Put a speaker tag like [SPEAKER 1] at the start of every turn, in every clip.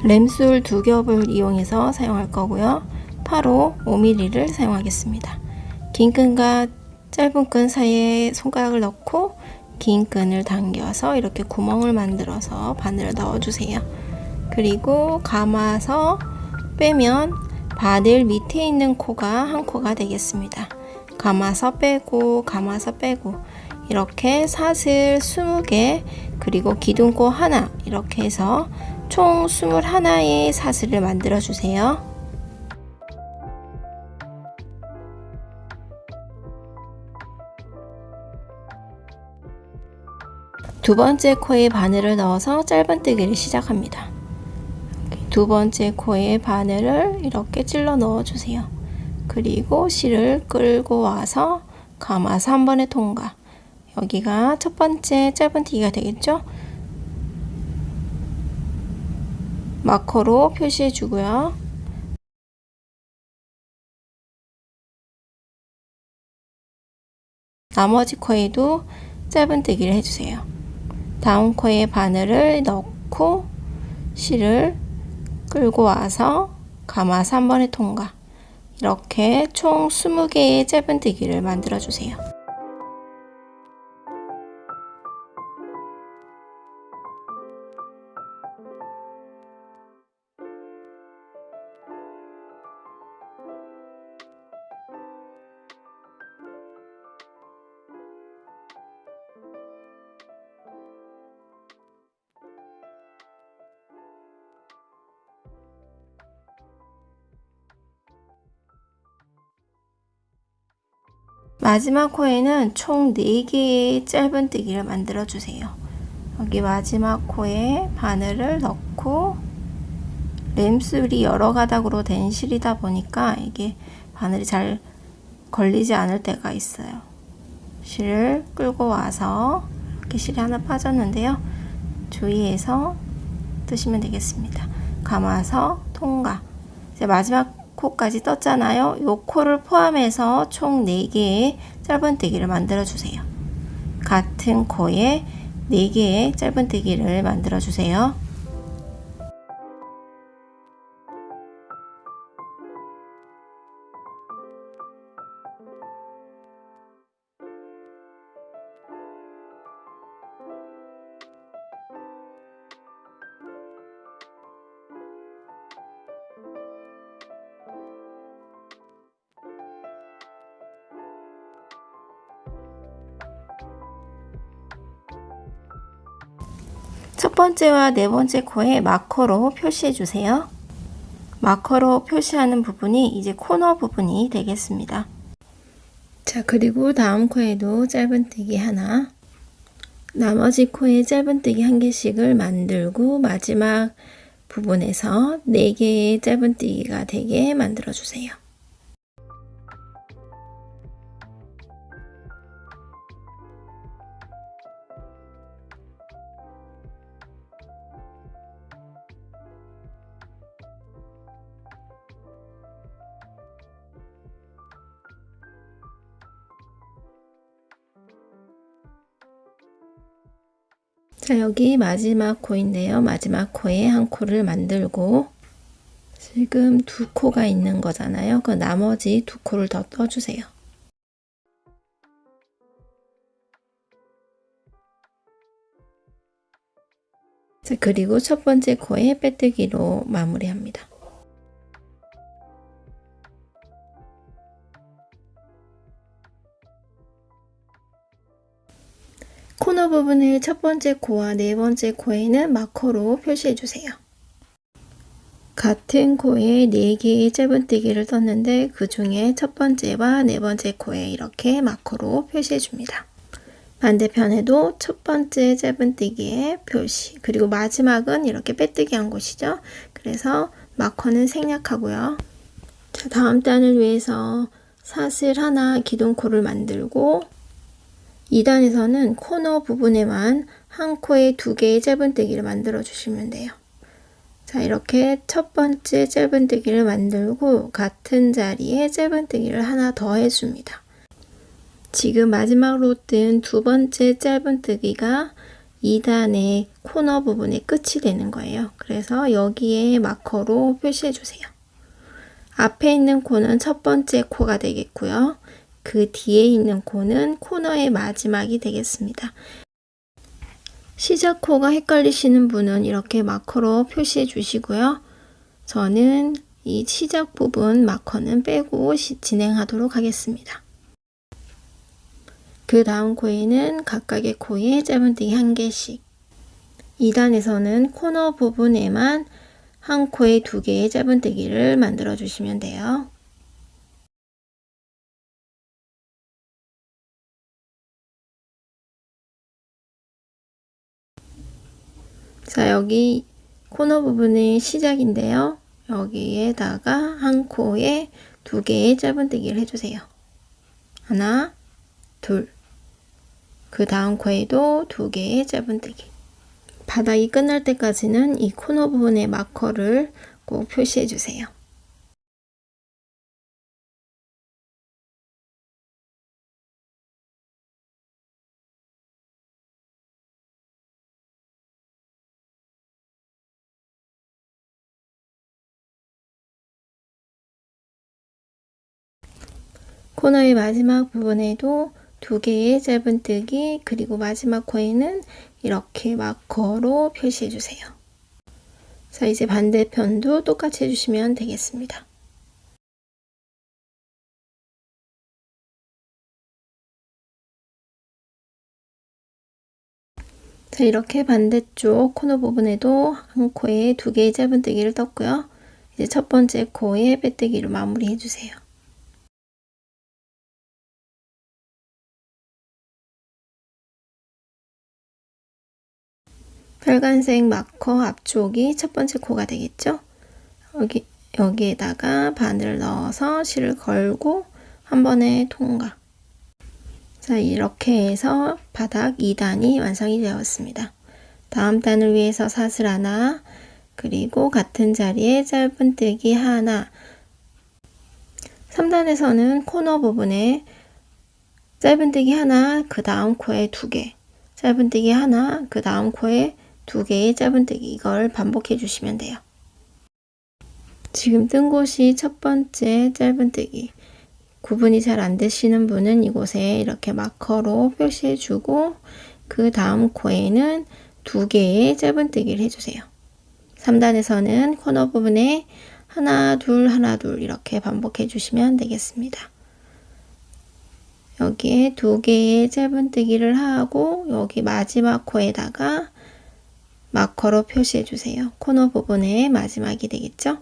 [SPEAKER 1] 램술 2겹을 이용해서 사용할 거고요. 파로 5mm를 사용하겠습니다. 긴 끈과 짧은 끈 사이에 손가락을 넣고 긴 끈을 당겨서 이렇게 구멍을 만들어서 바늘을 넣어주세요. 그리고 감아서 빼면 바늘 밑에 있는 코가 한 코가 되겠습니다. 감아서 빼고 감아서 빼고 이렇게 사슬 20개 그리고 기둥코 하나 이렇게 해서 총 21개의 사슬을 만들어 주세요. 두 번째 코에 바늘을 넣어서 짧은뜨기를 시작합니다. 두 번째 코에 바늘을 이렇게 찔러 넣어 주세요. 그리고 실을 끌고 와서 감아서 한 번에 통과. 여기가 첫 번째 짧은뜨기가 되겠죠? 마커로 표시해 주고요. 나머지 코에도 짧은뜨기를 해주세요. 다음 코에 바늘을 넣고 실을 끌고 와서 감아서 한 번에 통과. 이렇게 총 20개의 짧은뜨기를 만들어 주세요. 마지막 코에는 총 4개의 짧은뜨기를 만들어 주세요. 여기 마지막 코에 바늘을 넣고 램술이 여러 가닥으로 된 실이다 보니까 이게 바늘이 잘 걸리지 않을 때가 있어요. 실을 끌고 와서 이렇게 실이 하나 빠졌는데요. 주의해서 뜨시면 되겠습니다. 감아서 통과. 이제 마지막 코까지 떴잖아요. 이 코를 포함해서 총 4개의 짧은뜨기를 만들어 주세요. 같은 코에 4개의 짧은뜨기를 만들어 주세요. 첫 번째와 네 번째 코에 마커로 표시해 주세요. 마커로 표시하는 부분이 이제 코너 부분이 되겠습니다. 자, 그리고 다음 코에도 짧은뜨기 하나, 나머지 코에 짧은뜨기 1개씩을 만들고 마지막 부분에서 4개의 짧은뜨기가 되게 만들어 주세요. 자, 여기 마지막 코인데요. 마지막 코에 한 코를 만들고 지금 2코가 있는 거잖아요. 그 나머지 2코를 더 떠주세요. 자, 그리고 첫 번째 코에 빼뜨기로 마무리합니다. 코너 부분을 첫 번째 코와 네 번째 코에는 마커로 표시해 주세요. 같은 코에 4개의 짧은뜨기를 떴는데 그 중에 첫 번째와 네 번째 코에 이렇게 마커로 표시해 줍니다. 반대편에도 첫 번째 짧은뜨기의 표시, 그리고 마지막은 이렇게 빼뜨기 한 곳이죠. 그래서 마커는 생략하고요. 자, 다음 단을 위해서 사슬 하나 기둥코를 만들고 2단에서는 코너 부분에만 한 코에 2개의 짧은뜨기를 만들어 주시면 돼요. 자, 이렇게 첫 번째 짧은뜨기를 만들고 같은 자리에 짧은뜨기를 하나 더 해줍니다. 지금 마지막으로 뜬 두 번째 짧은뜨기가 2단의 코너 부분이 끝이 되는 거예요. 그래서 여기에 마커로 표시해 주세요. 앞에 있는 코는 첫 번째 코가 되겠고요. 그 뒤에 있는 코는 코너의 마지막이 되겠습니다. 시작 코가 헷갈리시는 분은 이렇게 마커로 표시해 주시고요. 저는 이 시작 부분 마커는 빼고 진행하도록 하겠습니다. 그 다음 코에는 각각의 코에 짧은뜨기 1개씩, 2단에서는 코너 부분에만 한 코에 2개의 짧은뜨기를 만들어 주시면 돼요. 자, 여기 코너 부분의 시작인데요. 여기에다가 한 코에 2개의 짧은뜨기를 해주세요. 하나, 둘. 그 다음 코에도 2개의 짧은뜨기. 바닥이 끝날 때까지는 이 코너 부분의 마커를 꼭 표시해 주세요. 코너의 마지막 부분에도 2개의 짧은뜨기, 그리고 마지막 코에는 이렇게 마커로 표시해 주세요. 자, 이제 반대편도 똑같이 해주시면 되겠습니다. 자, 이렇게 반대쪽 코너 부분에도 한 코에 2개의 짧은뜨기를 떴고요. 이제 첫 번째 코에 빼뜨기로 마무리해 주세요. 빨간색 마커 앞쪽이 첫 번째 코가 되겠죠? 여기에다가 바늘을 넣어서 실을 걸고 한 번에 통과. 자, 이렇게 해서 바닥 2단이 완성이 되었습니다. 다음 단을 위해서 사슬 하나, 그리고 같은 자리에 짧은뜨기 하나. 3단에서는 코너 부분에 짧은뜨기 하나, 그 다음 코에 2개, 짧은뜨기 하나, 그 다음 코에 2개의 짧은뜨기, 이걸 반복해 주시면 돼요. 지금 뜬 곳이 첫 번째 짧은뜨기. 구분이 잘 안 되시는 분은 이곳에 이렇게 마커로 표시해 주고 그 다음 코에는 2개의 짧은뜨기를 해주세요. 3단에서는 코너 부분에 하나 둘 하나 둘 이렇게 반복해 주시면 되겠습니다. 여기에 2개의 짧은뜨기를 하고 여기 마지막 코에다가 마커로 표시해 주세요. 코너 부분의 마지막이 되겠죠?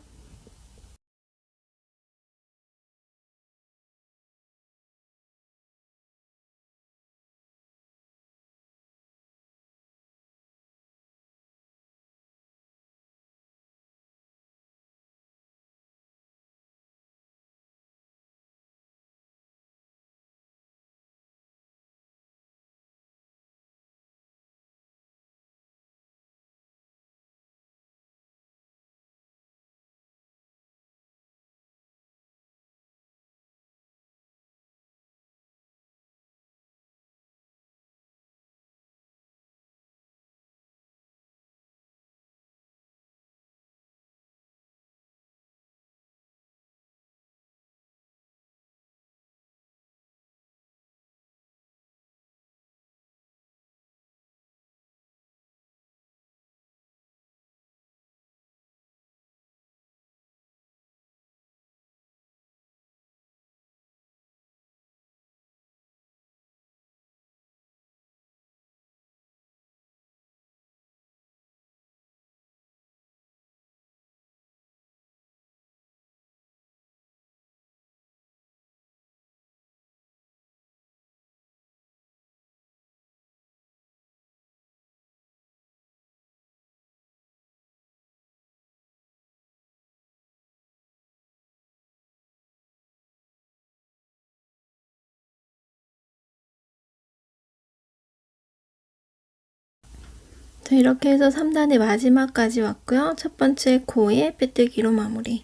[SPEAKER 1] 자, 이렇게 해서 3단의 마지막까지 왔고요. 첫 번째 코에 빼뜨기로 마무리.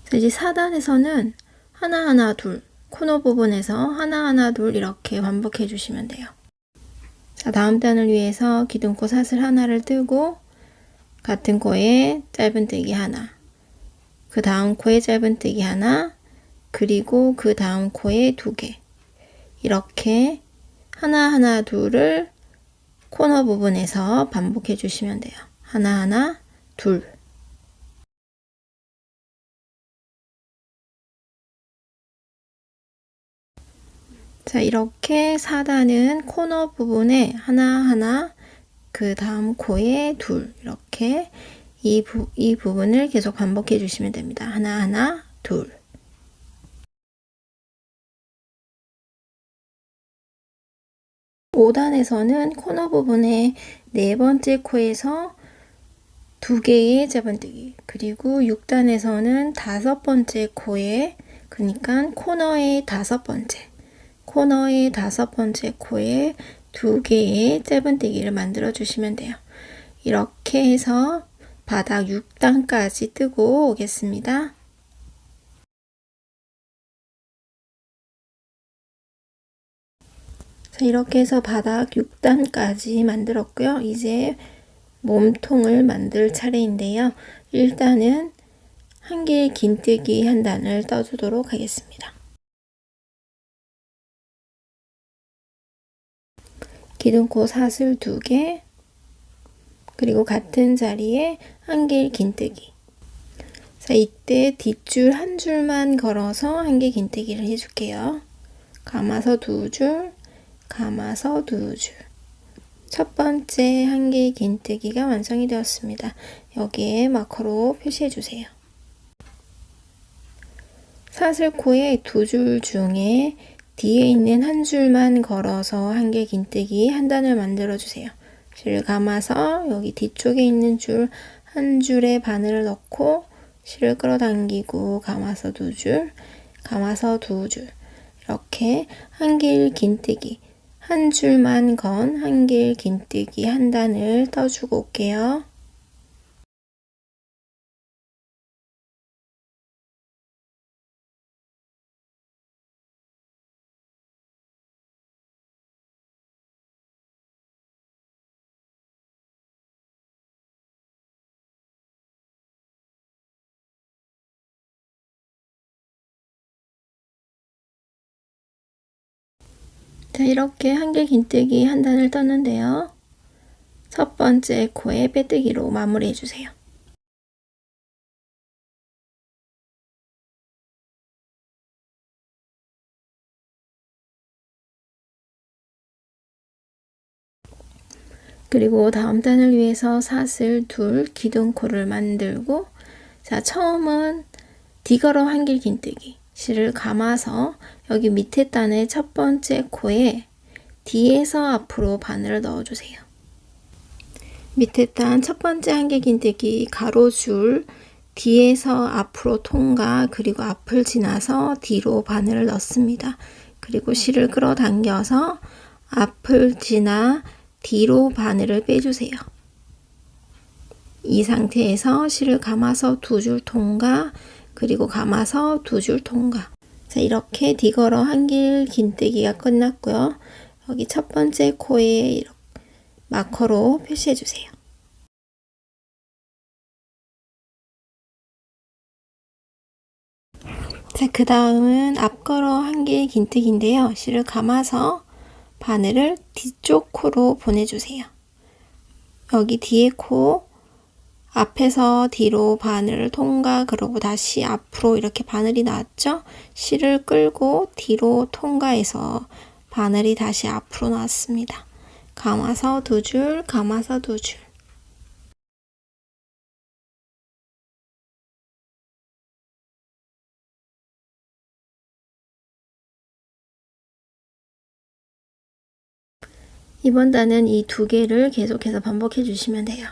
[SPEAKER 1] 자, 이제 4단에서는 하나하나 둘, 코너 부분에서 하나하나 둘 이렇게 반복해 주시면 돼요. 자, 다음 단을 위해서 기둥코 사슬 하나를 뜨고 같은 코에 짧은뜨기 하나, 그 다음 코에 짧은뜨기 하나, 그리고 그 다음 코에 2개, 이렇게 하나하나 둘을 코너 부분에서 반복해 주시면 돼요. 하나하나 둘. 자, 이렇게 4단은 코너 부분에 하나하나, 그 다음 코에 둘, 이렇게 이 부분을 계속 반복해 주시면 됩니다. 하나하나 둘. (5단에서는) 코너 부분에 4번째 코에서 2개의 짧은뜨기, 그리고 6단에서는 5번째 코에, 그러니까 코너의 5번째 코에 2개의 짧은뜨기를 만들어 주시면 돼요. 이렇게 해서 바닥 6단까지 뜨고 오겠습니다. 자, 이렇게 해서 바닥 6단까지 만들었고요. 이제 몸통을 만들 차례인데요. 일단은 한 개의 긴뜨기 한 단을 떠주도록 하겠습니다. 기둥코 사슬 2개, 그리고 같은 자리에 한 개의 긴뜨기. 자, 이때 뒷줄 한 줄만 걸어서 한 개 긴뜨기를 해줄게요. 감아서 2줄, 감아서 2줄. 첫 번째 한 개의 긴뜨기가 완성이 되었습니다. 여기에 마커로 표시해 주세요. 사슬코의 2줄 중에 뒤에 있는 한 줄만 걸어서 한 개 긴뜨기 한 단을 만들어 주세요. 실을 감아서 여기 뒤쪽에 있는 줄 한 줄에 바늘을 넣고 실을 끌어당기고 감아서 2줄, 감아서 2줄, 이렇게 한 개의 긴뜨기 한 줄만 건 한 개의 긴뜨기 한 단을 떠주고 올게요. 자, 이렇게 한 개 긴뜨기 한 단을 떴는데요. 첫 번째 코에 빼뜨기로 마무리해 주세요. 그리고 다음 단을 위해서 사슬 둘, 기둥코를 만들고, 자, 처음은 뒤걸어 한 길 긴뜨기, 실을 감아서 여기 밑에 단의 첫 번째 코에 뒤에서 앞으로 바늘을 넣어주세요. 밑에 단 첫 번째 한 길 긴뜨기 가로줄 뒤에서 앞으로 통과, 그리고 앞을 지나서 뒤로 바늘을 넣습니다. 그리고 실을 끌어당겨서 앞을 지나 뒤로 바늘을 빼주세요. 이 상태에서 실을 감아서 2줄 통과, 그리고 감아서 2줄 통과. 자, 이렇게 뒤걸어 한 길 긴뜨기가 끝났고요. 여기 첫 번째 코에 마커로 표시해 주세요. 자, 그 다음은 앞걸어 한 길 긴뜨기인데요. 실을 감아서 바늘을 뒤쪽 코로 보내주세요. 여기 뒤에 코 앞에서 뒤로 바늘을 통과, 그러고 다시 앞으로 이렇게 바늘이 나왔죠? 실을 끌고 뒤로 통과해서 바늘이 다시 앞으로 나왔습니다. 감아서 2줄, 감아서 2줄. 이번 단은 이 2개를 계속해서 반복해 주시면 돼요.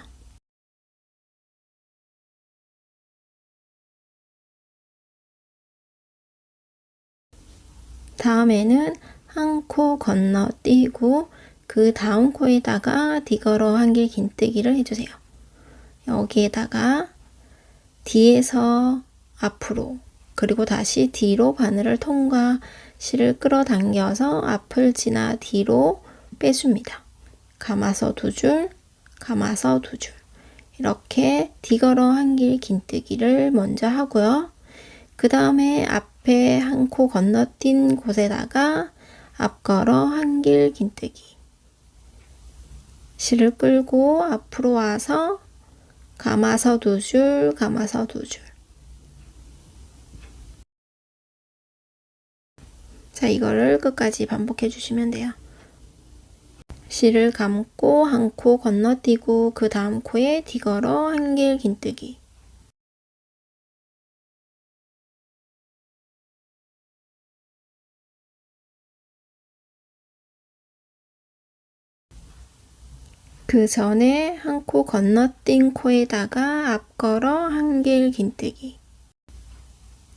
[SPEAKER 1] 다음에는 한 코 건너뛰고 그 다음 코에다가 뒤걸어 한 길 긴뜨기를 해주세요. 여기에다가 뒤에서 앞으로, 그리고 다시 뒤로 바늘을 통과, 실을 끌어당겨서 앞을 지나 뒤로 빼줍니다. 감아서 2줄, 감아서 2줄. 이렇게 뒤걸어 한길 긴뜨기를 먼저 하고요. 그 다음에 앞에 한 코 건너뛴 곳에다가 앞걸어 한길 긴뜨기. 실을 끌고 앞으로 와서 감아서 2줄, 감아서 2줄. 자, 이거를 끝까지 반복해 주시면 돼요. 실을 감고 한 코 건너뛰고 그 다음 코에 뒤걸어 한길 긴뜨기. 그 전에 한 코 건너뛴 코에다가 앞걸어 한길 긴뜨기.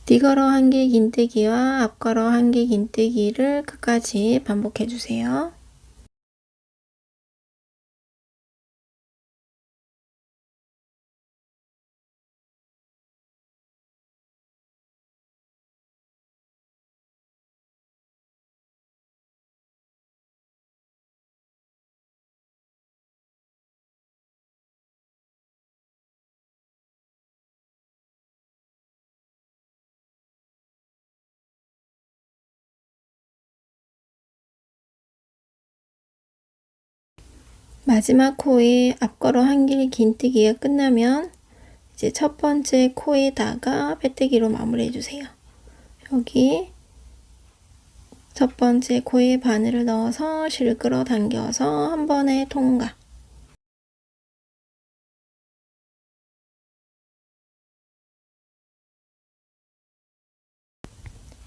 [SPEAKER 1] 뒤걸어 한길 긴뜨기와 앞걸어 한길 긴뜨기를 끝까지 반복해 주세요. 마지막 코에 앞걸어 한길 긴뜨기가 끝나면 이제 첫 번째 코에다가 빼뜨기로 마무리해 주세요. 여기 첫 번째 코에 바늘을 넣어서 실을 끌어당겨서 한 번에 통과.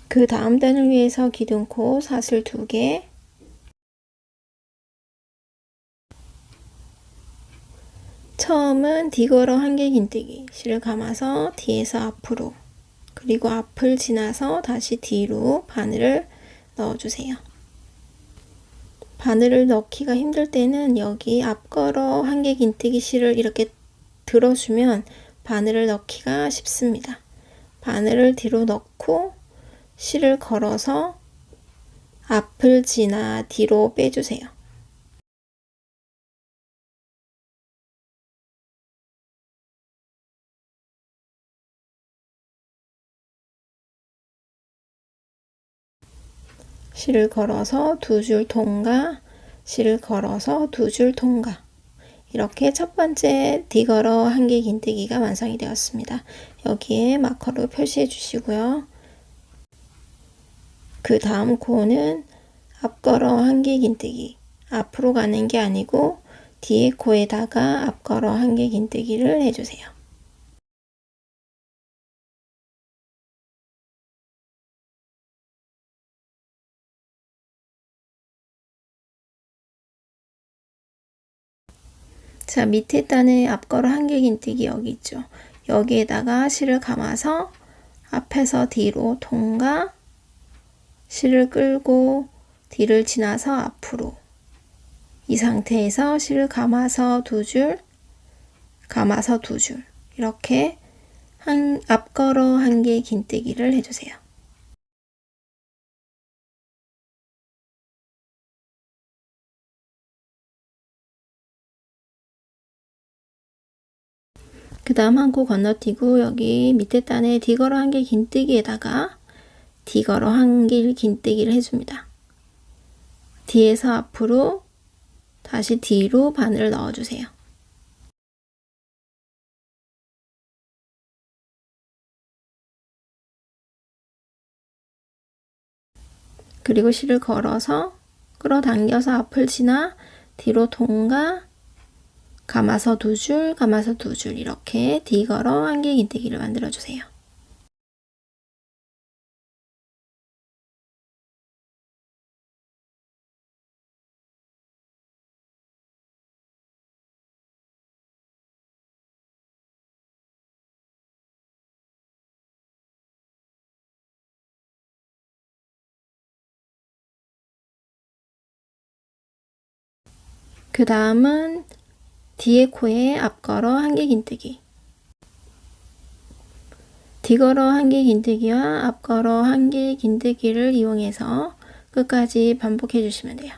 [SPEAKER 1] 그 다음 단을 위해서 기둥코 사슬 2개, 처음은 뒤걸어 한길 긴뜨기, 실을 감아서 뒤에서 앞으로, 그리고 앞을 지나서 다시 뒤로 바늘을 넣어주세요. 바늘을 넣기가 힘들 때는 여기 앞걸어 한길 긴뜨기 실을 이렇게 들어주면 바늘을 넣기가 쉽습니다. 바늘을 뒤로 넣고 실을 걸어서 앞을 지나 뒤로 빼주세요. 실을 걸어서 2줄 통과, 실을 걸어서 2줄 통과. 이렇게 첫 번째 뒤걸어 한길 긴뜨기가 완성이 되었습니다. 여기에 마커로 표시해 주시고요. 그 다음 코는 앞걸어 한길 긴뜨기. 앞으로 가는 게 아니고 뒤에 코에다가 앞걸어 한길 긴뜨기를 해주세요. 자, 밑에 단에 앞걸어 한길 긴뜨기 여기 있죠. 여기에다가 실을 감아서 앞에서 뒤로 통과, 실을 끌고 뒤를 지나서 앞으로. 이 상태에서 실을 감아서 2줄, 감아서 2줄. 이렇게 앞걸어 한길 긴뜨기를 해주세요. 그 다음 한 코 건너뛰고 여기 밑에 단에 뒤걸어 한길 긴뜨기에다가 뒤걸어 한길 긴뜨기를 해줍니다. 뒤에서 앞으로 다시 뒤로 바늘을 넣어주세요. 그리고 실을 걸어서 끌어당겨서 앞을 지나 뒤로 통과, 감아서 2줄, 감아서 2줄 이렇게 뒤걸어 한길 긴뜨기를 만들어 주세요. 그 다음은 뒤에 코에 앞걸어 한길 긴뜨기. 뒤걸어 한길 긴뜨기와 앞걸어 한길 긴뜨기를 이용해서 끝까지 반복해 주시면 돼요.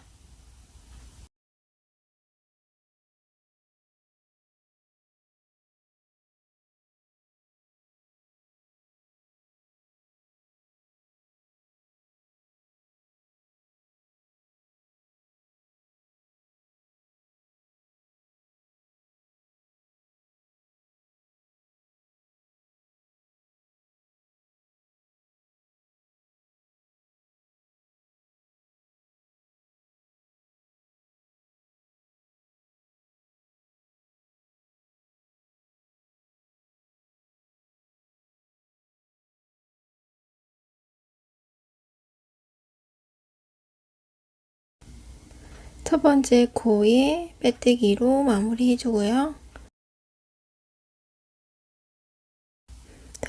[SPEAKER 1] 첫 번째 코에 빼뜨기로 마무리 해주고요.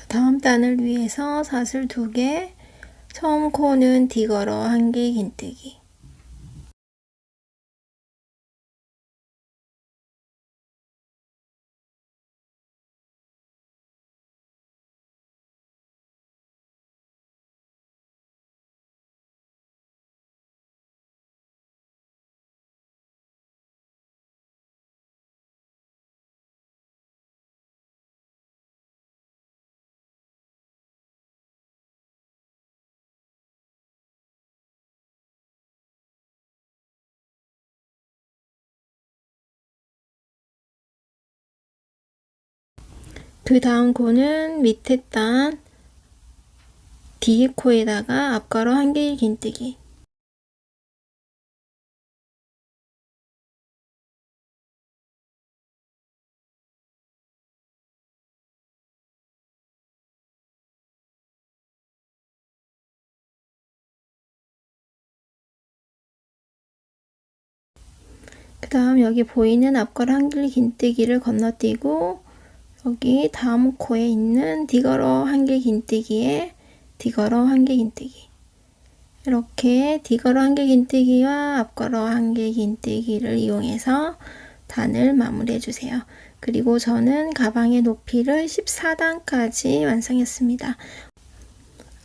[SPEAKER 1] 다음 단을 위해서 사슬 2개, 처음 코는 뒤걸어 1개 긴뜨기. 그 다음 코는 밑에 단 뒤에 코에다가 앞가로 1개 긴뜨기. 그 다음 여기 보이는 앞가로 1개 긴뜨기를 건너뛰고 여기 다음 코에 있는 뒤걸어 1개 긴뜨기에 뒤걸어 1개 긴뜨기. 이렇게 뒤걸어 1개 긴뜨기와 앞걸어 1개 긴뜨기를 이용해서 단을 마무리해 주세요. 그리고 저는 가방의 높이를 14단까지 완성했습니다.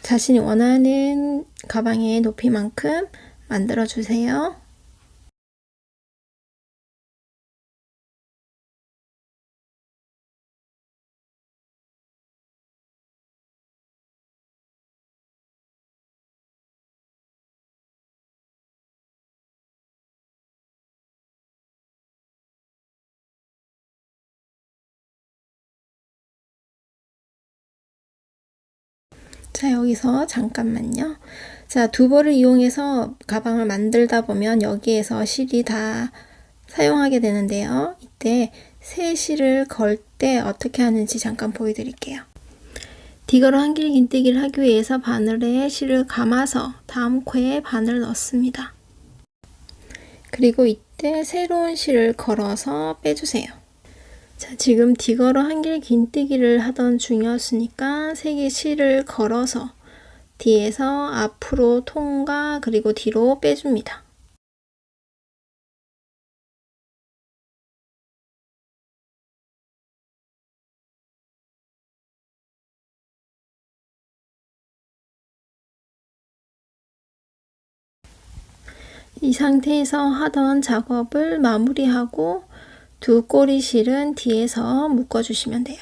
[SPEAKER 1] 자신이 원하는 가방의 높이만큼 만들어 주세요. 자, 여기서 잠깐만요. 자, 두벌을 이용해서 가방을 만들다 보면 여기에서 실이 다 사용하게 되는데요. 이때 새 실을 걸 때 어떻게 하는지 잠깐 보여드릴게요. 뒤걸어 1길 긴뜨기를 하기 위해서 바늘에 실을 감아서 다음 코에 바늘을 넣습니다. 그리고 이때 새로운 실을 걸어서 빼주세요. 자, 지금 뒤걸어 1길 긴뜨기를 하던 중이었으니까 3개 실을 걸어서 뒤에서 앞으로 통과 그리고 뒤로 빼줍니다. 이 상태에서 하던 작업을 마무리하고 두 꼬리 실은 뒤에서 묶어주시면 돼요.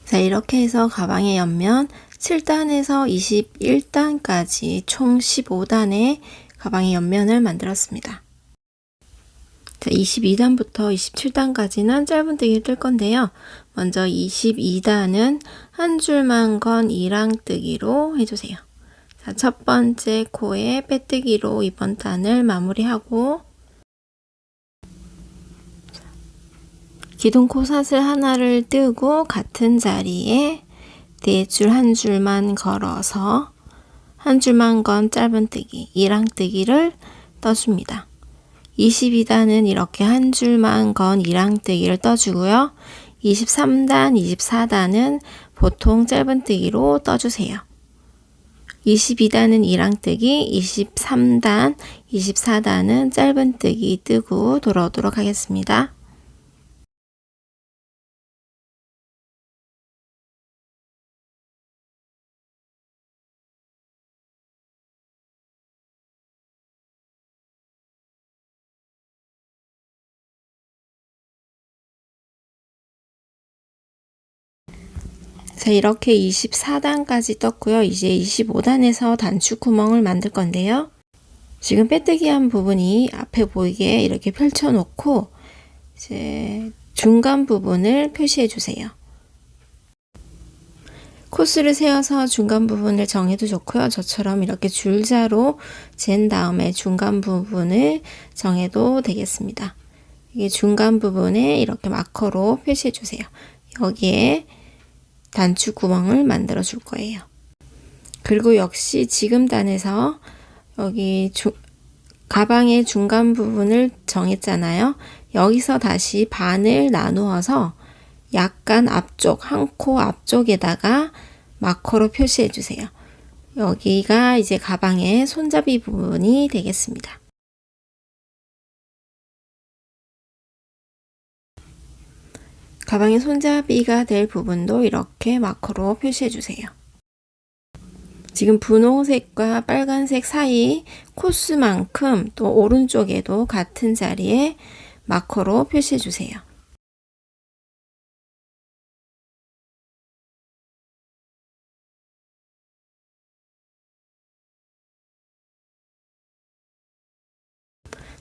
[SPEAKER 1] 자, 이렇게 해서 가방의 옆면 7단에서 21단까지 총 15단의 가방의 옆면을 만들었습니다. 자, 22단부터 27단까지는 짧은뜨기를 뜰 건데요. 먼저 22단은 한 줄만 건 이랑뜨기로 해주세요. 자, 첫 번째 코에 빼뜨기로 이번 단을 마무리하고 기둥 코사슬 하나를 뜨고 같은 자리에 네 줄 한 줄만 걸어서 한 줄만 건 짧은뜨기, 이랑뜨기를 떠줍니다. 22단은 이렇게 한 줄만 건 이랑뜨기를 떠주고요. 23단, 24단은 보통 짧은뜨기로 떠주세요. 22단은 이랑뜨기, 23단, 24단은 짧은뜨기 뜨고 돌아오도록 하겠습니다. 자, 이렇게 24단까지 떴고요. 이제 25단에서 단축 구멍을 만들 건데요. 지금 빼뜨기 한 부분이 앞에 보이게 이렇게 펼쳐 놓고 이제 중간 부분을 표시해 주세요. 코스를 세워서 중간 부분을 정해도 좋고요. 저처럼 이렇게 줄자로 잰 다음에 중간 부분을 정해도 되겠습니다. 이게 중간 부분에 이렇게 마커로 표시해 주세요. 여기에 단축 구멍을 만들어 줄 거예요. 그리고 역시 지금 단에서 여기 가방의 중간 부분을 정했잖아요. 여기서 다시 반을 나누어서 약간 앞쪽, 한 코 앞쪽에다가 마커로 표시해 주세요. 여기가 이제 가방의 손잡이 부분이 되겠습니다. 가방의 손잡이가 될 부분도 이렇게 마커로 표시해 주세요. 지금 분홍색과 빨간색 사이 코스만큼 또 오른쪽에도 같은 자리에 마커로 표시해 주세요.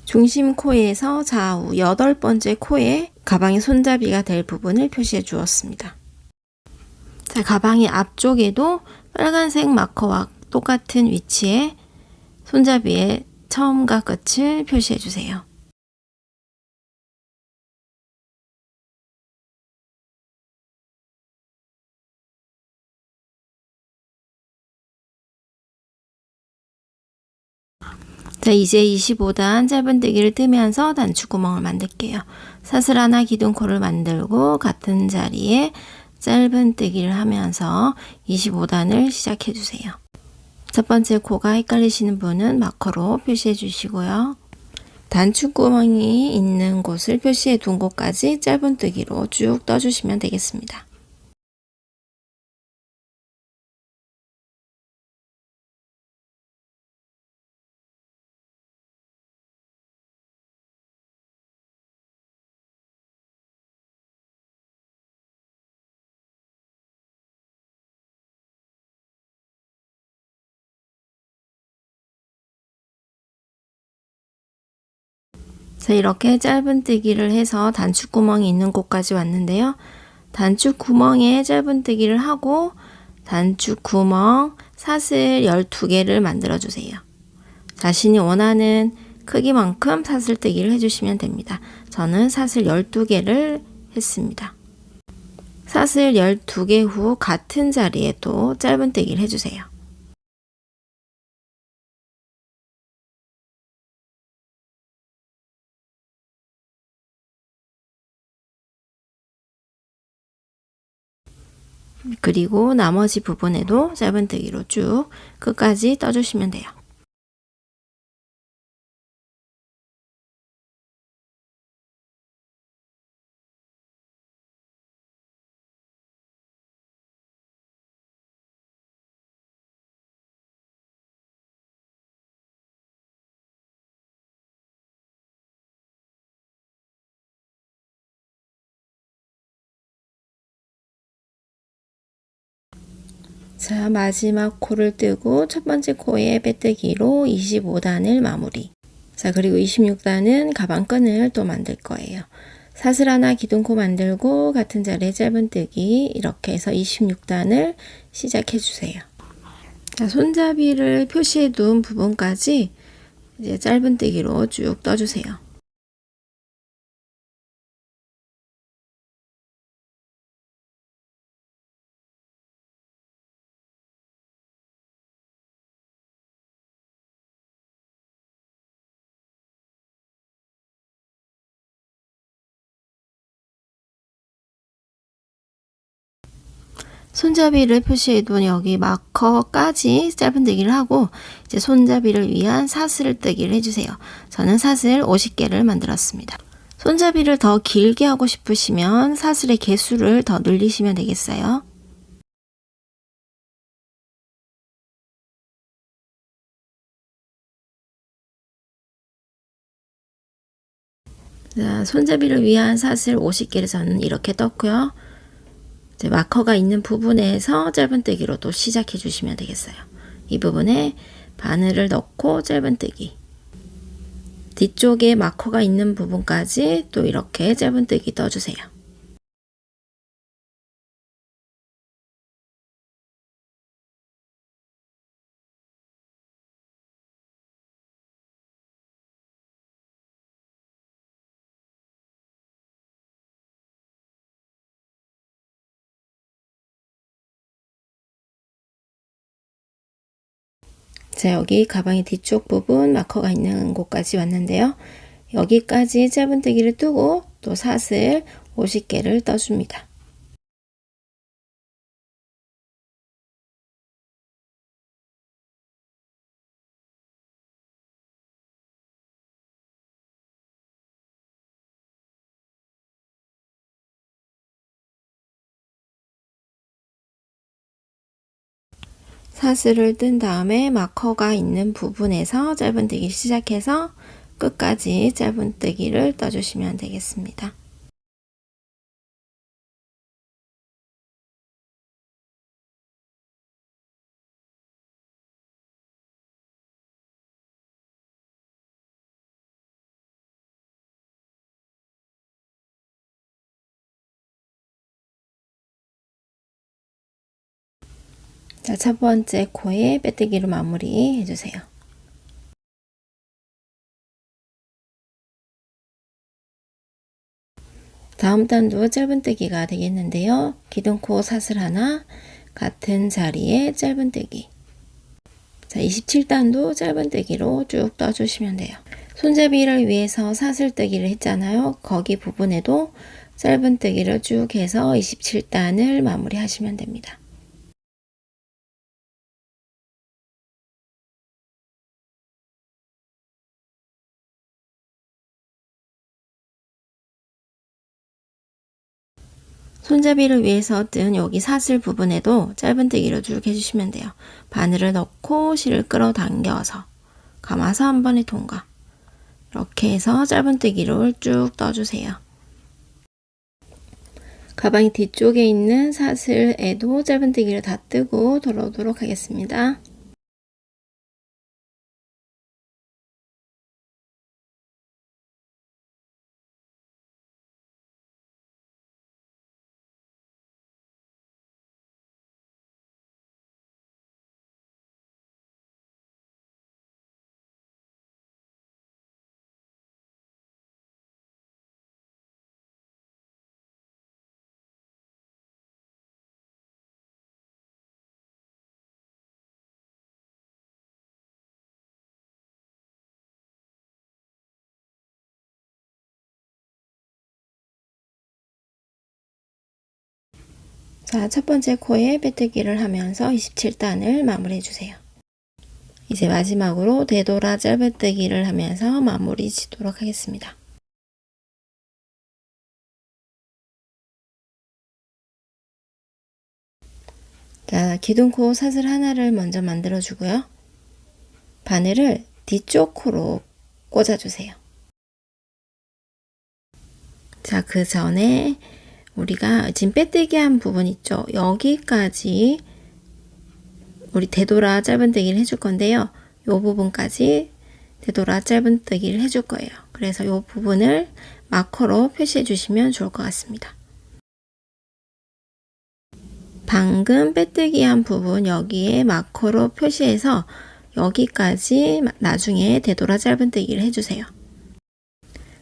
[SPEAKER 1] 중심 코에서 좌우 8번째 코에 가방의 손잡이가 될 부분을 표시해 주었습니다. 자, 가방의 앞쪽에도 빨간색 마커와 똑같은 위치에 손잡이의 처음과 끝을 표시해 주세요. 자, 이제 25단 짧은뜨기를 뜨면서 단축 구멍을 만들게요. 사슬 하나 기둥코를 만들고 같은 자리에 짧은뜨기를 하면서 25단을 시작해 주세요. 첫 번째 코가 헷갈리시는 분은 마커로 표시해 주시고요. 단축 구멍이 있는 곳을 표시해 둔 곳까지 짧은뜨기로 쭉 떠주시면 되겠습니다. 자, 이렇게 짧은뜨기를 해서 단축 구멍이 있는 곳까지 왔는데요. 단축 구멍에 짧은뜨기를 하고 단축 구멍 사슬 12개를 만들어 주세요. 자신이 원하는 크기만큼 사슬뜨기를 해주시면 됩니다. 저는 사슬 12개를 했습니다. 사슬 12개 후 같은 자리에 또 짧은뜨기를 해주세요. 그리고 나머지 부분에도 짧은뜨기로 쭉 끝까지 떠주시면 돼요. 자, 마지막 코를 뜨고 첫 번째 코에 빼뜨기로 25단을 마무리. 자, 그리고 26단은 가방끈을 또 만들 거예요. 사슬 하나 기둥코 만들고 같은 자리에 짧은뜨기 이렇게 해서 26단을 시작해 주세요. 자, 손잡이를 표시해 둔 부분까지 이제 짧은뜨기로 쭉 떠주세요. 손잡이를 표시해둔 여기 마커까지 짧은뜨기를 하고 이제 손잡이를 위한 사슬 뜨기를 해주세요. 저는 사슬 50개를 만들었습니다. 손잡이를 더 길게 하고 싶으시면 사슬의 개수를 더 늘리시면 되겠어요. 자, 손잡이를 위한 사슬 50개를 저는 이렇게 떴고요. 이제 마커가 있는 부분에서 짧은뜨기로 또 시작해 주시면 되겠어요. 이 부분에 바늘을 넣고 짧은뜨기, 뒤쪽에 마커가 있는 부분까지 또 이렇게 짧은뜨기 떠주세요. 자, 여기 가방의 뒤쪽 부분 마커가 있는 곳까지 왔는데요. 여기까지 짧은뜨기를 뜨고 또 사슬 50개를 떠줍니다. 사슬을 뜬 다음에 마커가 있는 부분에서 짧은뜨기 시작해서 끝까지 짧은뜨기를 떠주시면 되겠습니다. 자, 첫 번째 코에 빼뜨기로 마무리 해주세요. 다음 단도 짧은뜨기가 되겠는데요. 기둥코 사슬 하나, 같은 자리에 짧은뜨기. 자, 27단도 짧은뜨기로 쭉 떠주시면 돼요. 손잡이를 위해서 사슬뜨기를 했잖아요. 거기 부분에도 짧은뜨기를 쭉 해서 27단을 마무리 하시면 됩니다. 손잡이를 위해서 뜬 여기 사슬 부분에도 짧은뜨기로 쭉 해주시면 돼요. 바늘을 넣고 실을 끌어당겨서 감아서 한 번에 통과. 이렇게 해서 짧은뜨기로 쭉 떠주세요. 가방이 뒤쪽에 있는 사슬에도 짧은뜨기를 다 뜨고 돌아오도록 하겠습니다. 자, 첫 번째 코에 빼뜨기를 하면서 27단을 마무리해 주세요. 이제 마지막으로 되돌아 짧은뜨기를 하면서 마무리 짓도록 하겠습니다. 자, 기둥코 사슬 하나를 먼저 만들어 주고요. 바늘을 뒤쪽 코로 꽂아 주세요. 자, 그 전에 우리가 지금 빼뜨기 한 부분 있죠? 여기까지 우리 되돌아 짧은뜨기를 해줄 건데요. 이 부분까지 되돌아 짧은뜨기를 해줄 거예요. 그래서 이 부분을 마커로 표시해 주시면 좋을 것 같습니다. 방금 빼뜨기 한 부분 여기에 마커로 표시해서 여기까지 나중에 되돌아 짧은뜨기를 해주세요.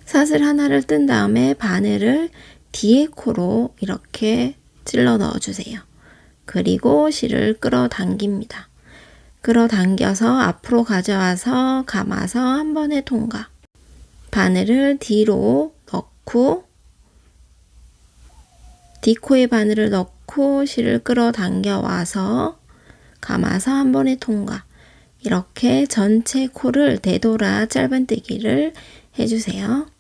[SPEAKER 1] 사슬 하나를 뜬 다음에 바늘을 뒤에 코로 이렇게 찔러 넣어주세요. 그리고 실을 끌어당깁니다. 끌어당겨서 앞으로 가져와서 감아서 한 번에 통과. 바늘을 뒤로 넣고 뒷코에 바늘을 넣고 실을 끌어당겨 와서 감아서 한 번에 통과. 이렇게 전체 코를 되돌아 짧은뜨기를 해주세요.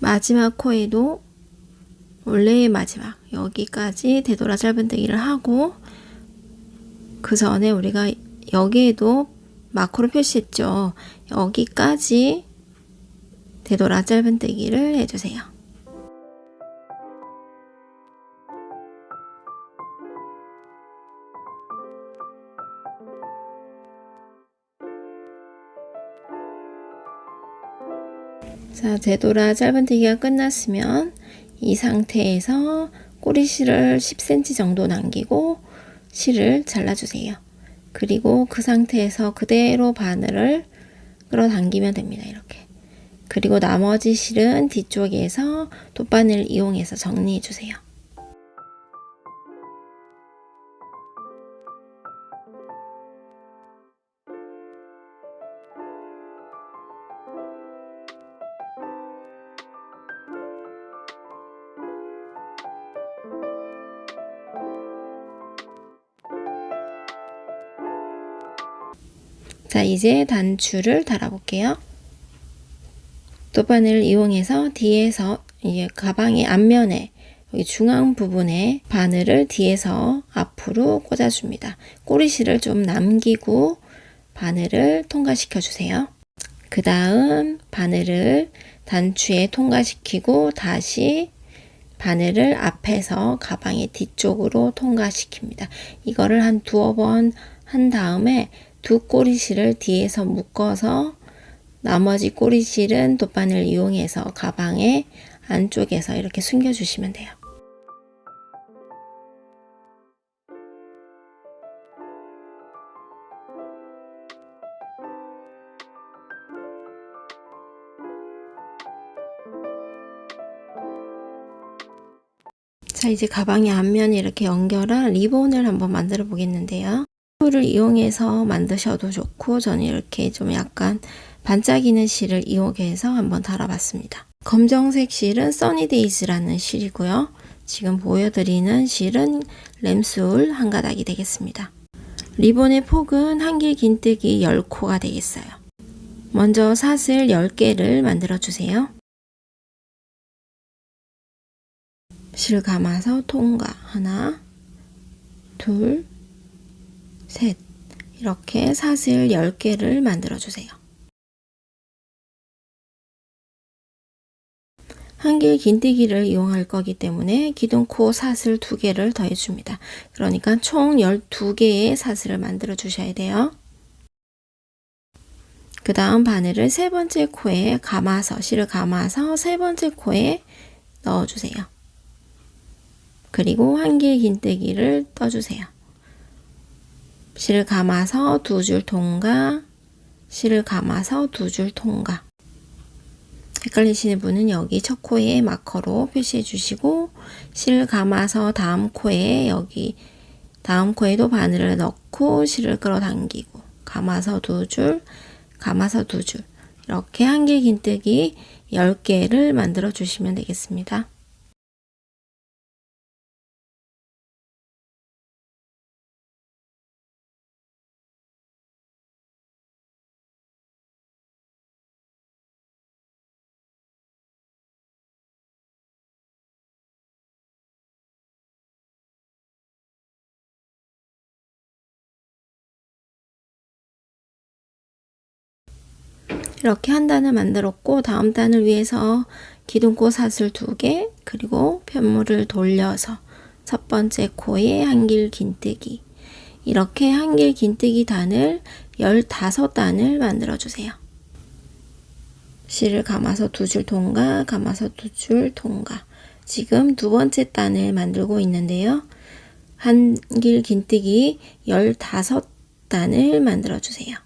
[SPEAKER 1] 마지막 코에도 원래의 마지막 여기까지 되돌아 짧은뜨기를 하고, 그 전에 우리가 여기에도 마커로 표시했죠. 여기까지 되돌아 짧은뜨기를 해주세요. 자, 되돌아 짧은뜨기가 끝났으면 이 상태에서 꼬리실을 10cm 정도 남기고 실을 잘라주세요. 그리고 그 상태에서 그대로 바늘을 끌어당기면 됩니다. 이렇게. 그리고 나머지 실은 뒤쪽에서 돗바늘을 이용해서 정리해주세요. 자, 이제 단추를 달아볼게요. 돗바늘을 이용해서 뒤에서 이게 가방의 앞면에 여기 중앙 부분에 바늘을 뒤에서 앞으로 꽂아줍니다. 꼬리실을 좀 남기고 바늘을 통과시켜 주세요. 그 다음 바늘을 단추에 통과시키고 다시 바늘을 앞에서 가방의 뒤쪽으로 통과시킵니다. 이거를 한 두어 번 한 다음에 두 꼬리실을 뒤에서 묶어서 나머지 꼬리실은 돗바늘을 이용해서 가방의 안쪽에서 이렇게 숨겨주시면 돼요. 자, 이제 가방의 앞면에 이렇게 연결한 리본을 한번 만들어 보겠는데요. 를 이용해서 만드셔도 좋고, 저는 이렇게 좀 약간 반짝이는 실을 이용해서 한번 달아봤습니다. 검정색 실은 써니데이즈라는 실이고요. 지금 보여드리는 실은 램술 한 가닥이 되겠습니다. 리본의 폭은 한길 긴뜨기 10코가 되겠어요. 먼저 사슬 10개를 만들어 주세요. 실 감아서 통과 하나, 둘, 셋, 이렇게 사슬 10개를 만들어 주세요. 한길 긴뜨기를 이용할 거기 때문에 기둥코 사슬 2개를 더해 줍니다. 그러니까 총 12개의 사슬을 만들어 주셔야 돼요. 그 다음 바늘을 세 번째 코에 감아서, 실을 감아서 세 번째 코에 넣어 주세요. 그리고 한길 긴뜨기를 떠주세요. 실을 감아서 2줄 통과, 실을 감아서 2줄 통과. 헷갈리시는 분은 여기 첫 코에 마커로 표시해 주시고, 실을 감아서 다음 코에 여기 다음 코에도 바늘을 넣고 실을 끌어당기고 감아서 2줄, 감아서 2줄, 이렇게 한길 긴뜨기 10개를 만들어 주시면 되겠습니다. 이렇게 한 단을 만들었고, 다음 단을 위해서 기둥코 사슬 2개, 그리고 편물을 돌려서 첫 번째 코에 한길 긴뜨기, 이렇게 한길 긴뜨기 단을 15단을 만들어 주세요. 실을 감아서 2줄 통과, 감아서 2줄 통과. 지금 두 번째 단을 만들고 있는데요. 한길 긴뜨기 15단을 만들어 주세요.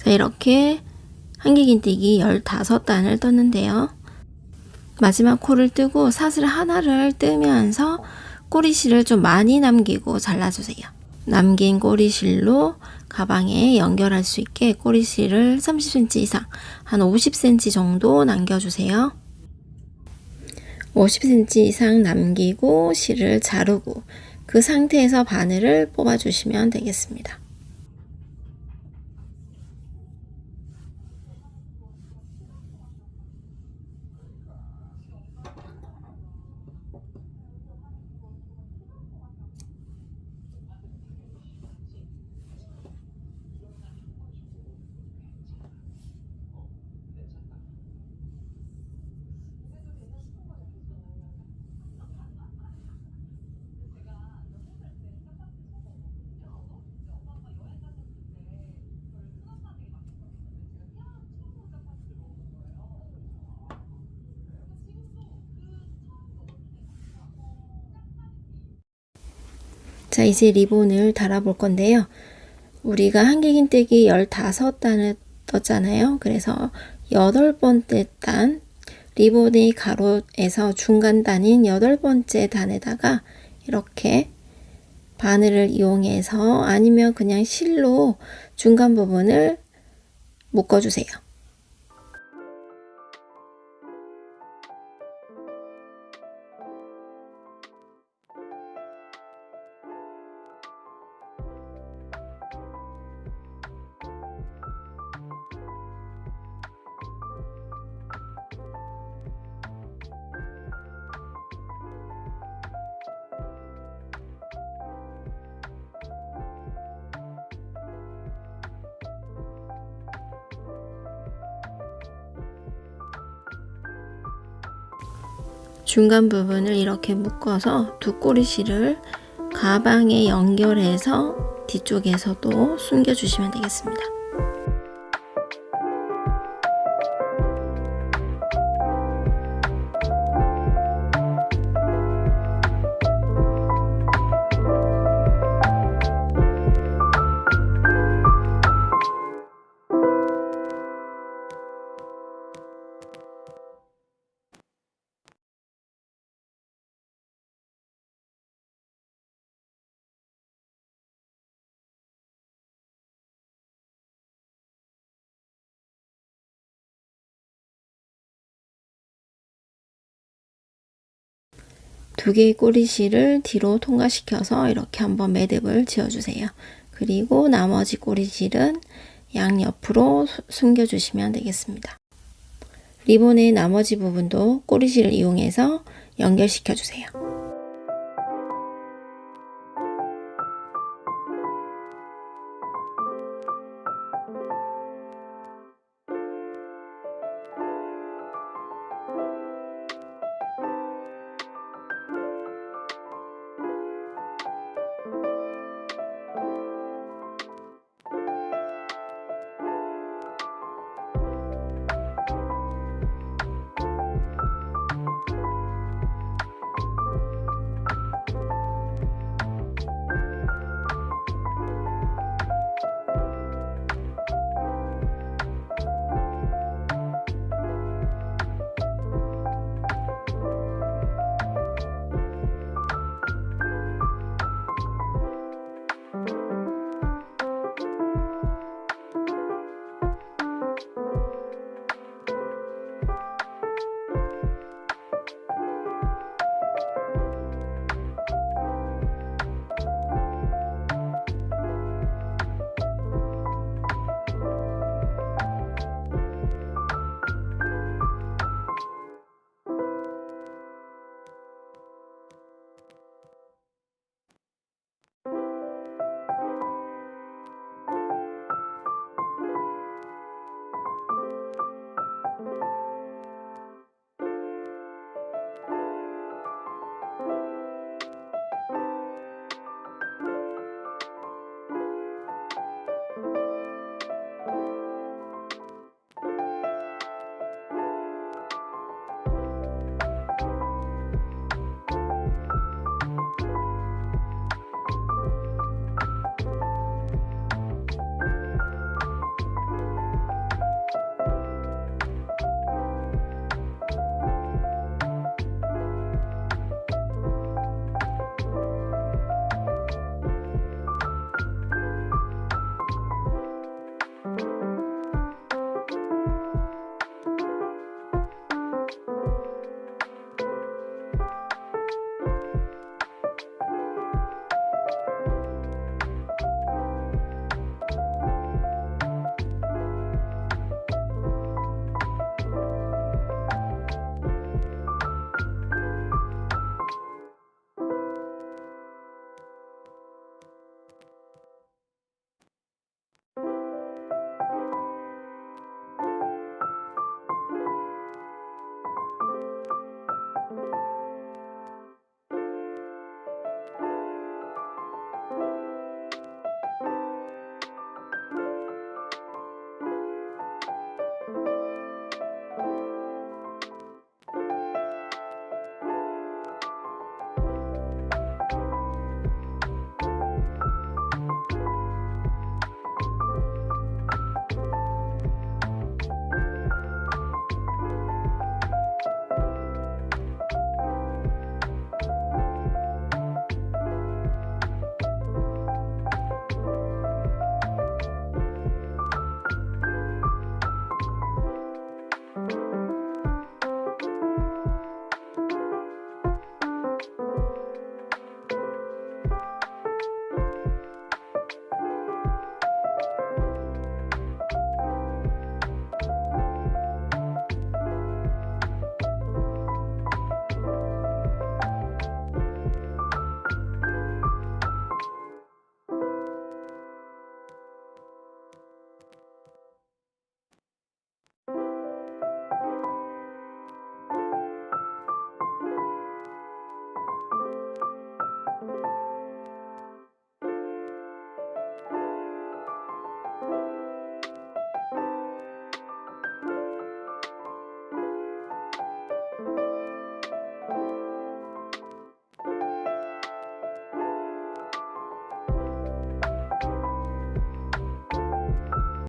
[SPEAKER 1] 자, 이렇게 한길 긴뜨기 15단을 떴는데요. 마지막 코를 뜨고 사슬 하나를 뜨면서 꼬리실을 좀 많이 남기고 잘라주세요. 남긴 꼬리실로 가방에 연결할 수 있게 꼬리실을 30cm 이상, 한 50cm 정도 남겨주세요. 50cm 이상 남기고 실을 자르고 그 상태에서 바늘을 뽑아주시면 되겠습니다. 자, 이제 리본을 달아 볼 건데요. 우리가 한길긴뜨기 15단을 떴잖아요. 그래서 8번째 단, 리본의 가로에서 중간 단인 8번째 단에다가 이렇게 바늘을 이용해서 아니면 그냥 실로 중간 부분을 묶어주세요. 중간 부분을 이렇게 묶어서 두 꼬리실을 가방에 연결해서 뒤쪽에서도 숨겨주시면 되겠습니다. 두 개의 꼬리실을 뒤로 통과시켜서 이렇게 한번 매듭을 지어주세요. 그리고 나머지 꼬리실은 양옆으로 숨겨주시면 되겠습니다. 리본의 나머지 부분도 꼬리실을 이용해서 연결시켜 주세요.